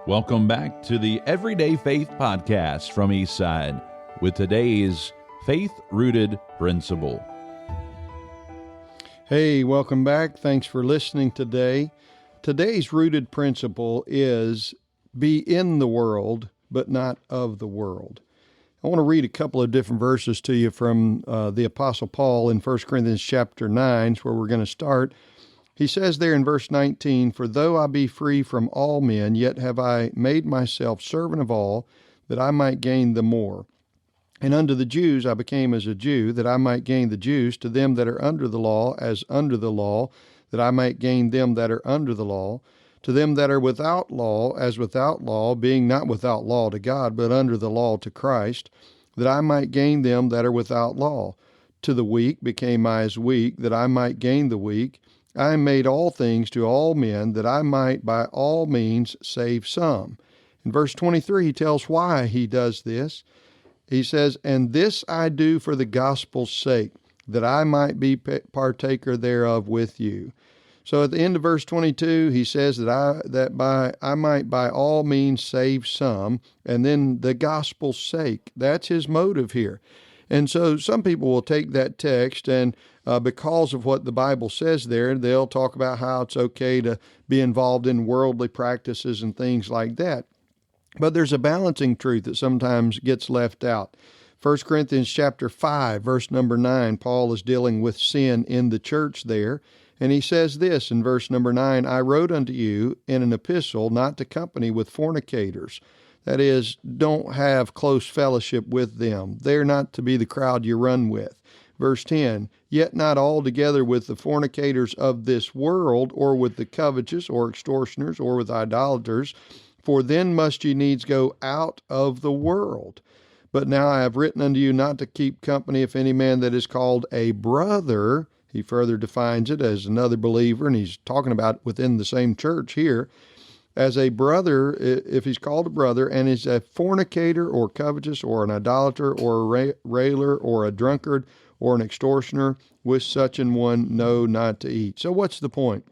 Welcome back to the Everyday Faith Podcast from Eastside with today's faith-rooted principle. Hey, welcome back. Thanks for listening today. Today's rooted principle is be in the world, but not of the world. I want to read a couple of different verses to you from the Apostle Paul in 1 Corinthians chapter 9, where we're going to start. He says there in verse 19, "For though I be free from all men, yet have I made myself servant of all, that I might gain the more. And unto the Jews I became as a Jew, that I might gain the Jews. To them that are under the law, as under the law, that I might gain them that are under the law. To them that are without law, as without law, being not without law to God, but under the law to Christ, that I might gain them that are without law. To the weak became I as weak, that I might gain the weak. I made all things to all men, that I might by all means save some." In verse 23, he tells why he does this. He says, "And this I do for the gospel's sake, that I might be partaker thereof with you." So at the end of verse 22, he says that I might by all means save some, and then the gospel's sake. That's his motive here. And so some people will take that text and because of what the Bible says there, they'll talk about how it's okay to be involved in worldly practices and things like that. But there's a balancing truth that sometimes gets left out. 1 Corinthians chapter 5, verse number 9, Paul is dealing with sin in the church there. And he says this in verse number 9, "I wrote unto you in an epistle not to company with fornicators." That is, don't have close fellowship with them. They're not to be the crowd you run with. Verse 10, "Yet not altogether with the fornicators of this world, or with the covetous, or extortioners, or with idolaters, for then must ye needs go out of the world. But now I have written unto you not to keep company if any man that is called a brother," he further defines it as another believer, and he's talking about within the same church here, "as a brother, if he's called a brother, and is a fornicator, or covetous, or an idolater, or a railer, or a drunkard, or an extortioner, with such an one know not to eat." So what's the point?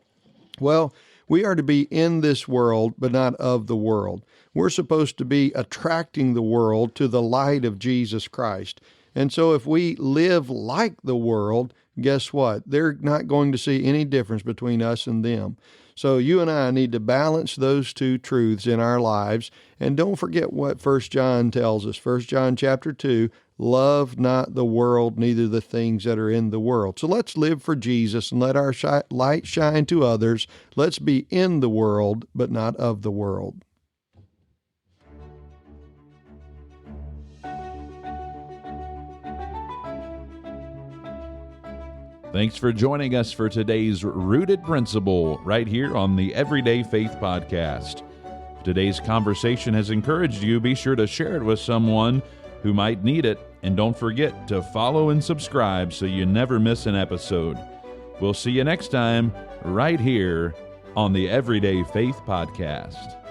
Well, we are to be in this world, but not of the world. We're supposed to be attracting the world to the light of Jesus Christ. And so if we live like the world, guess what? They're not going to see any difference between us and them. So you and I need to balance those two truths in our lives. And don't forget what 1 John tells us. 1 John chapter 2, "Love not the world, neither the things that are in the world." So let's live for Jesus and let our light shine to others. Let's be in the world, but not of the world. Thanks for joining us for today's Rooted Principle right here on the Everyday Faith Podcast. If today's conversation has encouraged you, be sure to share it with someone who might need it, and don't forget to follow and subscribe so you never miss an episode. We'll see you next time right here on the Everyday Faith Podcast.